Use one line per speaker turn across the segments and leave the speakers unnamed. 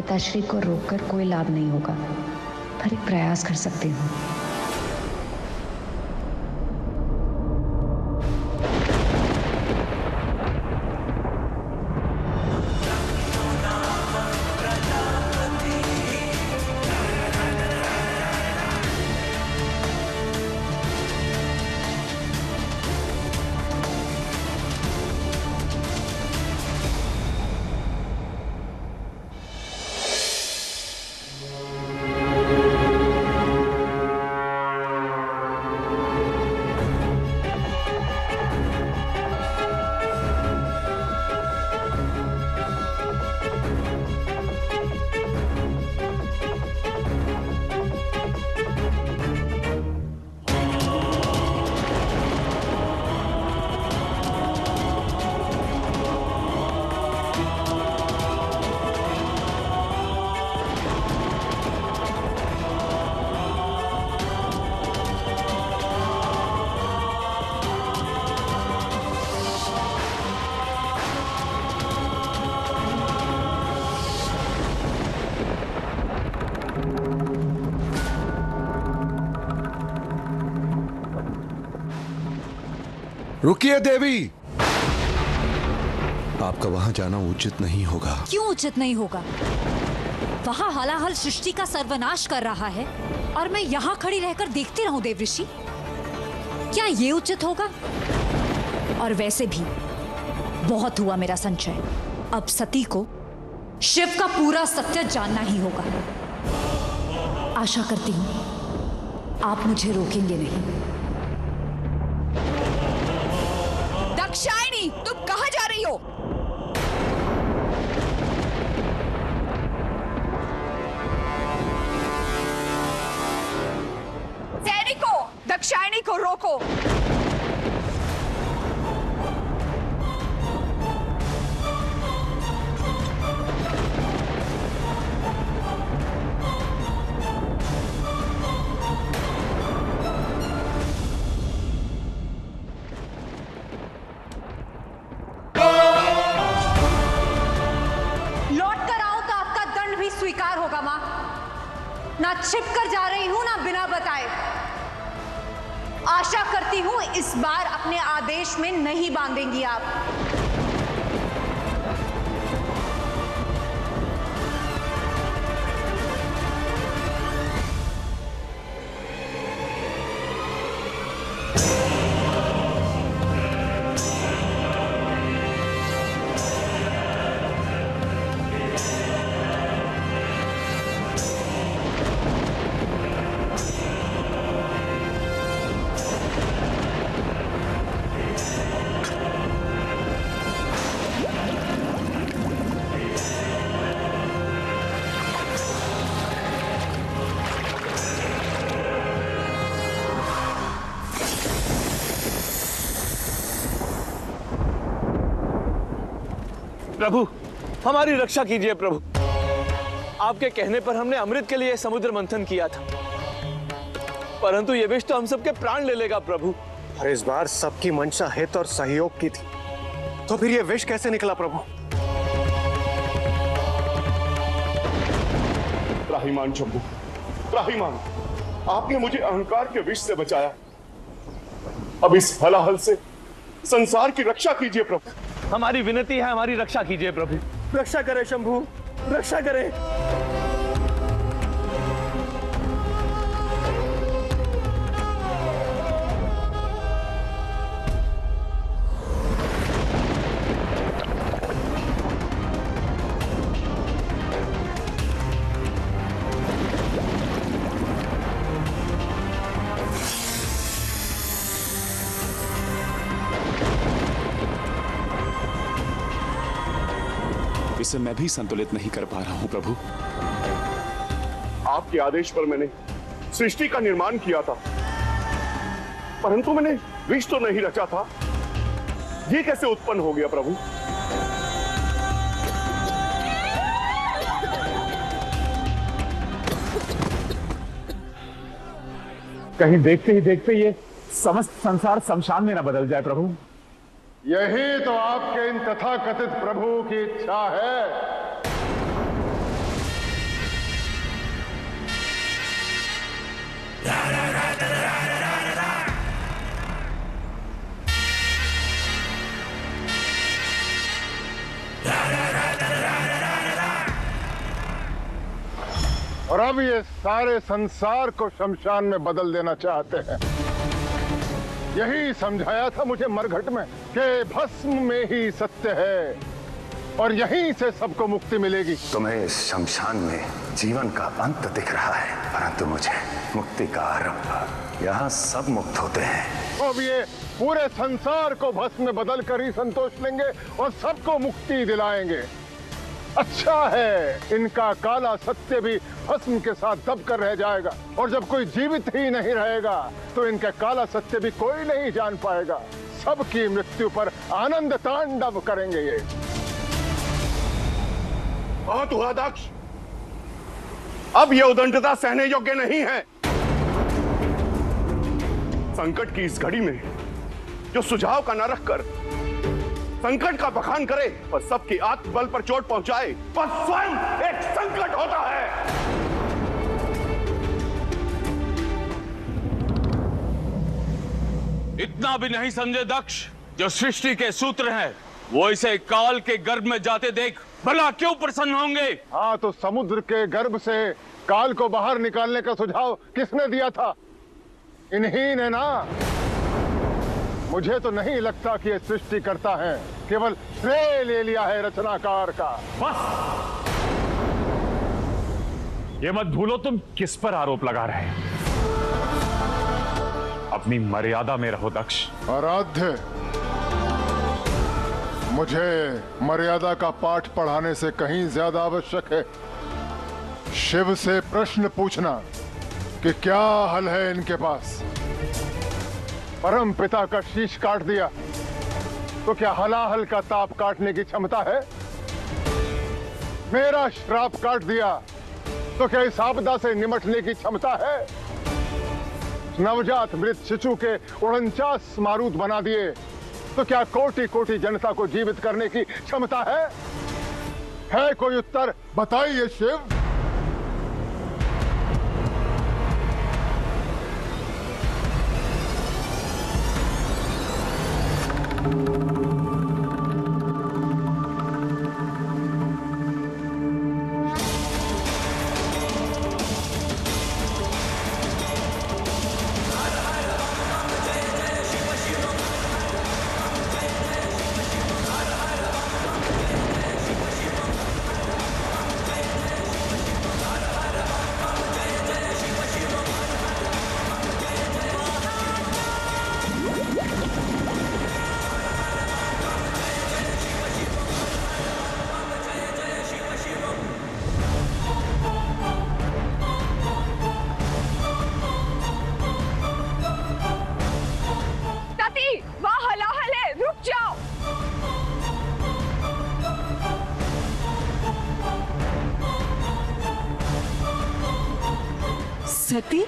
माताश्री को रोककर कोई लाभ नहीं होगा, पर एक प्रयास कर सकती हूँ।
रुकिए देवी, आपका वहां जाना उचित नहीं होगा।
क्यों उचित नहीं होगा? वहां हलाहल सृष्टि का सर्वनाश कर रहा है और मैं यहाँ खड़ी रहकर देखती रहूं देवऋषि? क्या ये उचित होगा? और वैसे भी बहुत हुआ मेरा संचय। अब सती को शिव का पूरा सत्य जानना ही होगा। आशा करती हूं आप मुझे रोकेंगे नहीं। दाक्षायणी, तुम कहां जा रही हो? सैनिकों, दाक्षायणी को रोको। स्वीकार होगा मां। ना छिप कर जा रही हूं, ना बिना बताए। आशा करती हूं इस बार अपने आदेश में नहीं बांधेंगी आप।
प्रभु, हमारी रक्षा कीजिए प्रभु। आपके कहने पर हमने अमृत के लिए समुद्र मंथन किया था, परंतु ये विष तो हम सबके प्राण ले लेगा प्रभु।
और इस बार सबकी मंशा हित और सहयोग की थी, तो फिर ये विष कैसे निकला प्रभु?
त्राहिमाम शंभु, त्राहिमाम, आपने मुझे अहंकार के विष से बचाया। अब इस हलाहल से संसार की रक्षा कीजिए प्रभु।
हमारी विनती है, हमारी रक्षा कीजिए प्रभु।
रक्षा करें शंभु, रक्षा करें।
इसे मैं भी संतुलित नहीं कर पा रहा हूं प्रभु।
आपके आदेश पर मैंने सृष्टि का निर्माण किया था, परंतु मैंने विष तो नहीं रचा था। ये कैसे उत्पन्न हो गया प्रभु?
कहीं देखते ही देखते ये समस्त संसार शमशान में न बदल जाए प्रभु।
यही तो आपके इन तथाकथित प्रभु की इच्छा है।
और अब ये सारे संसार को शमशान में बदल देना चाहते हैं। यही समझाया था मुझे मरघट में कि भस्म में ही सत्य है और यहीं से सबको मुक्ति मिलेगी।
तुम्हें इस शमशान में जीवन का अंत दिख रहा है, परंतु मुझे मुक्ति का आरंभ। यहाँ सब मुक्त होते हैं।
अब ये पूरे संसार को भस्म में बदल कर ही संतोष लेंगे और सबको मुक्ति दिलाएंगे। अच्छा है, इनका काला सत्य भी भस्म के साथ दब कर रह जाएगा और जब कोई जीवित ही नहीं रहेगा तो इनका काला सत्य भी कोई नहीं जान पाएगा। सबकी मृत्यु पर आनंद तांडव करेंगे ये।
बहुत हुआ दक्ष, अब यह उदंडता सहने योग्य नहीं है। संकट की इस घड़ी में जो सुझाव का न रखकर संकट का बखान करे और सबकी आत्मबल पर चोट पहुंचाए, वह स्वयं एक संकट होता है।
इतना भी नहीं समझे दक्ष, जो सृष्टि के सूत्र हैं वो इसे काल के गर्भ में जाते देख भला क्यों प्रसन्न होंगे?
हाँ, तो समुद्र के गर्भ से काल को बाहर निकालने का सुझाव किसने दिया था? इन्हीं ने ना। मुझे तो नहीं लगता कि ये सृष्टि करता है, केवल श्रेय ले लिया है रचनाकार का।
बस ये मत भूलो तुम किस पर आरोप लगा रहे हैं। अपनी मर्यादा में रहो दक्ष।
आराध्य, मुझे मर्यादा का पाठ पढ़ाने से कहीं ज्यादा आवश्यक है शिव से प्रश्न पूछना कि क्या हल है इनके पास। परम पिता का शीश काट दिया तो क्या हलाहल का ताप काटने की क्षमता है? मेरा श्राप काट दिया तो क्या इस आपदा से निमटने की क्षमता है? नवजात मृत शिशु के 49 मारूद बना दिए तो क्या कोटि कोटि जनता को जीवित करने की क्षमता है? है कोई उत्तर? बताइए शिव।
सती,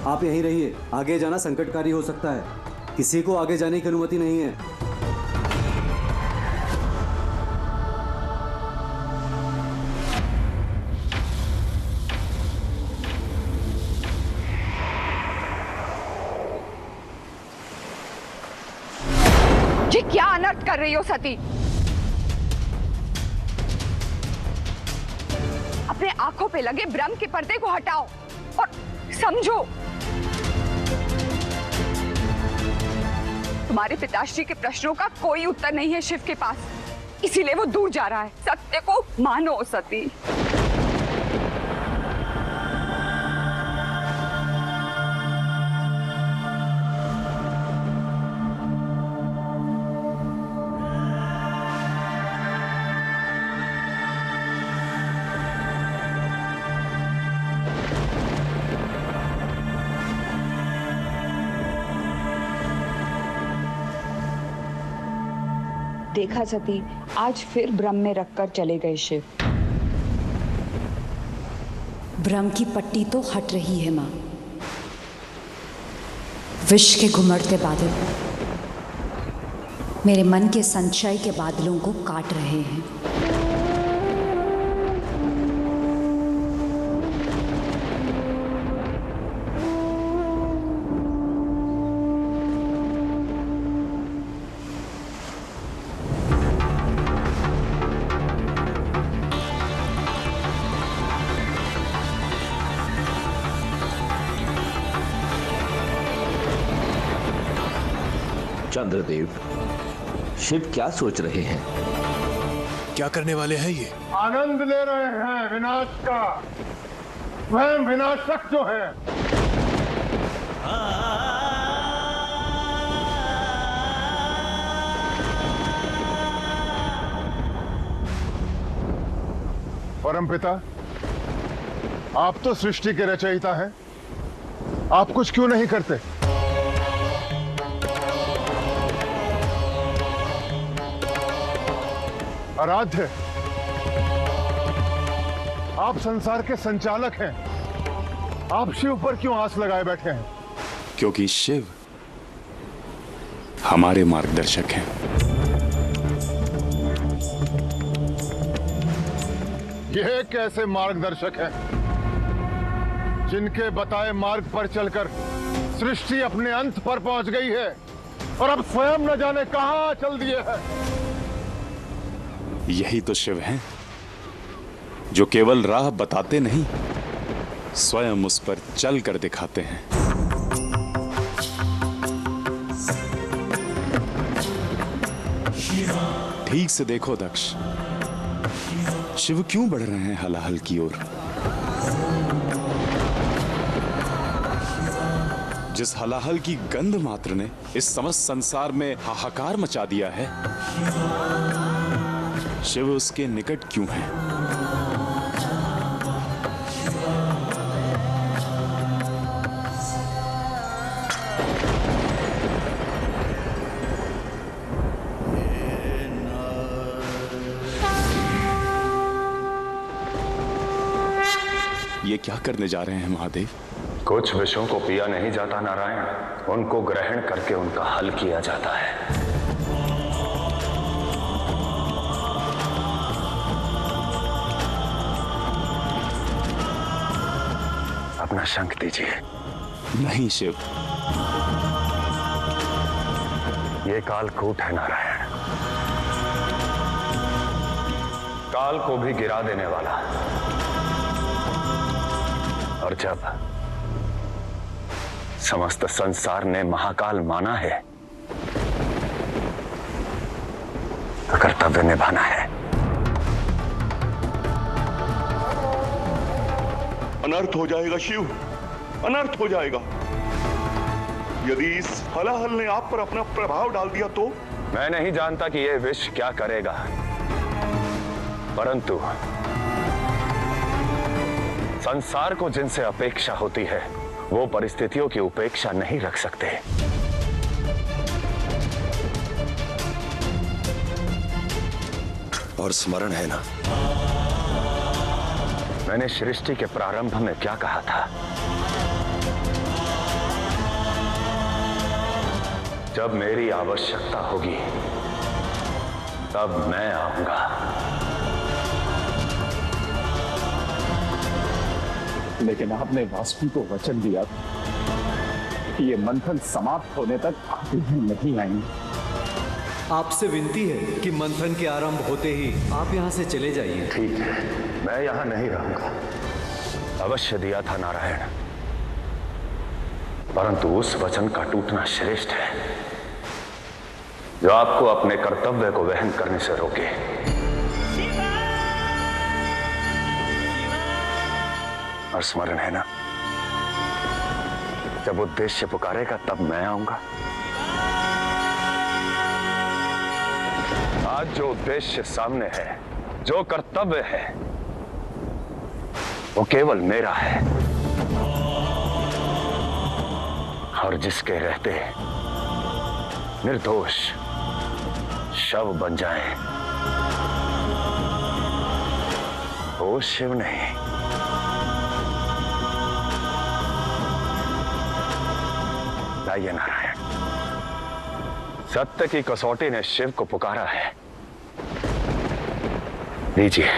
आप यहीं रहिए, आगे जाना संकटकारी हो सकता है। किसी को आगे जाने की अनुमति नहीं है।
ये क्या अनर्थ कर रही हो सती? अपने आंखों पे लगे भ्रम के पर्दे को हटाओ और समझो, तुम्हारे पिताश्री के प्रश्नों का कोई उत्तर नहीं है शिव के पास, इसीलिए वो दूर जा रहा है। सत्य को मानो सती। देखा सती, आज फिर भ्रम में रखकर चले गए शिव।
भ्रम की पट्टी तो हट रही है माँ। विष के घुमड़ते बादल मेरे मन के संचय के बादलों को काट रहे हैं।
चंद्रदेव, शिव क्या सोच रहे हैं?
क्या करने वाले हैं ये?
आनंद ले रहे हैं विनाश का। स्वयं विनाशक जो है। परमपिता, आप तो सृष्टि के रचयिता हैं। आप कुछ क्यों नहीं करते? आराध्य, आप संसार के संचालक हैं। आप शिव पर क्यों आस लगाए बैठे हैं?
क्योंकि शिव हमारे मार्गदर्शक हैं।
यह कैसे मार्गदर्शक हैं जिनके बताए मार्ग पर चलकर सृष्टि अपने अंत पर पहुंच गई है और अब स्वयं न जाने कहां चल दिए हैं?
यही तो शिव हैं, जो केवल राह बताते नहीं, स्वयं उस पर चल कर दिखाते हैं। ठीक से देखो दक्ष, शिव क्यों बढ़ रहे हैं हलाहल की ओर? जिस हलाहल की गंध मात्र ने इस समस्त संसार में हाहाकार मचा दिया है, शिव उसके निकट क्यों है? ये क्या करने जा रहे हैं महादेव?
कुछ विषयों को पिया नहीं जाता नारायण, उनको ग्रहण करके उनका हल किया जाता है। अपना शंख दीजिए।
नहीं शिव,
ये कालकूट है नारायण, काल को भी गिरा देने वाला। और जब समस्त संसार ने महाकाल माना है तो कर्तव्य निभाना है।
अनर्थ हो जाएगा शिव, अनर्थ हो जाएगा। यदि इस हलाहल ने आप पर अपना प्रभाव डाल दिया तो?
मैं नहीं जानता कि यह विष क्या करेगा, परंतु संसार को जिनसे अपेक्षा होती है वो परिस्थितियों की उपेक्षा नहीं रख सकते।
और स्मरण है ना,
मैंने सृष्टि के प्रारंभ में क्या कहा था? जब मेरी आवश्यकता होगी तब मैं आऊंगा।
लेकिन आपने वासु को वचन दिया कि ये मंथन समाप्त होने तक आप यहीं नहीं आएंगे।
आपसे विनती है कि मंथन के आरंभ होते ही आप यहाँ से चले जाइए।
ठीक है, मैं यहाँ नहीं रहूंगा। अवश्य दिया था नारायण, परंतु उस वचन का टूटना श्रेष्ठ है जो आपको अपने कर्तव्य को वहन करने से रोके। और स्मरण है ना, जब उद्देश्य पुकारेगा तब मैं आऊंगा। आज जो उद्देश्य सामने है, जो कर्तव्य है, वो केवल मेरा है। और जिसके रहते निर्दोष शव बन जाएं। वो शिव नहीं, लाइए नारायण, सत्य की कसौटी ने शिव को पुकारा है। लीजिए।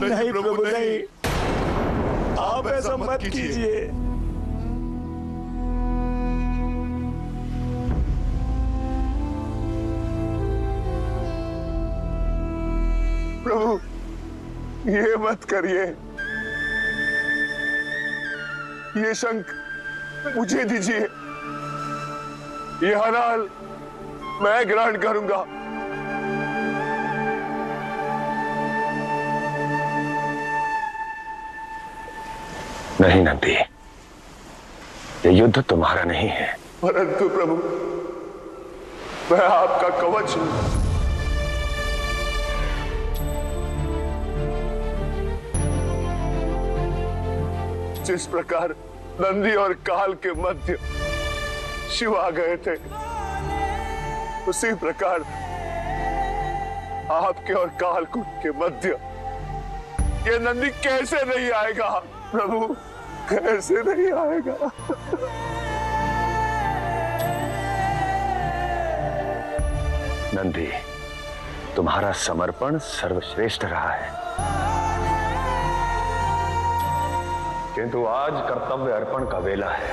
नहीं प्रभु नहीं, आप ऐसा मत कीजिए।
प्रभु ये मत करिए, ये शंख मुझे दीजिए, ये हलाल मैं ग्रहण करूंगा।
नहीं नंदी, ये युद्ध तुम्हारा नहीं है।
परंतु प्रभु मैं आपका कवच हूं। जिस प्रकार नंदी और काल के मध्य शिव आ गए थे, उसी प्रकार आपके और कालकूट के मध्य ये नंदी कैसे नहीं आएगा प्रभु, कैसे नहीं आएगा।
नंदी, तुम्हारा समर्पण सर्वश्रेष्ठ रहा है, किंतु आज कर्तव्य अर्पण का वेला है।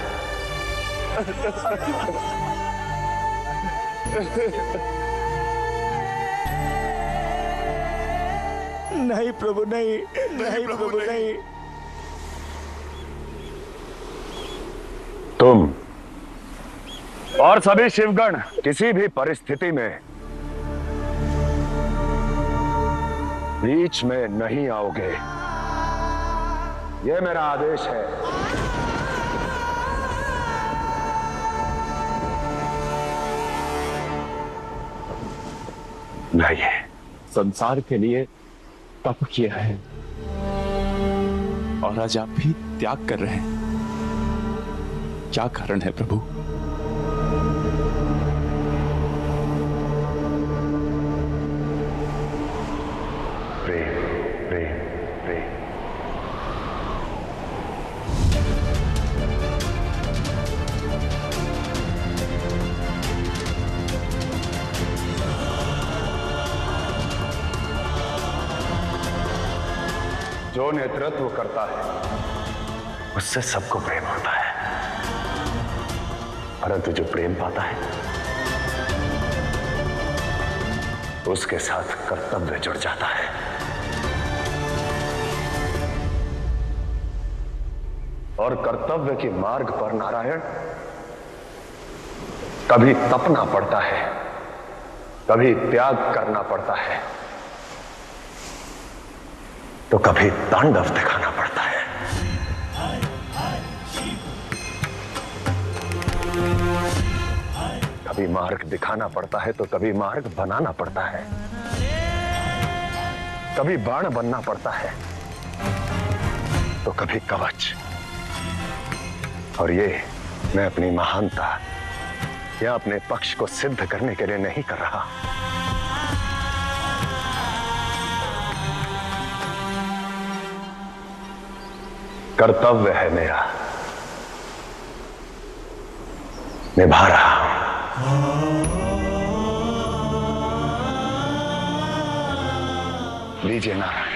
नहीं प्रभु नहीं, नहीं प्रभु नहीं।
तुम और सभी शिवगण किसी भी परिस्थिति में बीच में नहीं आओगे, यह मेरा आदेश है। लाइए।
संसार के लिए तप किया है और आज आप भी त्याग कर रहे हैं, क्या कारण है प्रभु?
प्रेम, प्रेम, प्रेम। जो नेतृत्व करता है उससे सबको प्रेम होता है, परंतु जो प्रेम पाता है उसके साथ कर्तव्य जुड़ जाता है। और कर्तव्य के मार्ग पर नारायण कभी तपना पड़ता है, कभी त्याग करना पड़ता है, तो कभी तांडव दिखाना पड़ता है। कभी मार्ग दिखाना पड़ता है तो कभी मार्ग बनाना पड़ता है, कभी बाण बनना पड़ता है तो कभी कवच। और ये मैं अपनी महानता या अपने पक्ष को सिद्ध करने के लिए नहीं कर रहा, कर्तव्य है मेरा, निभा रहा हूं। लीजिए नारायण।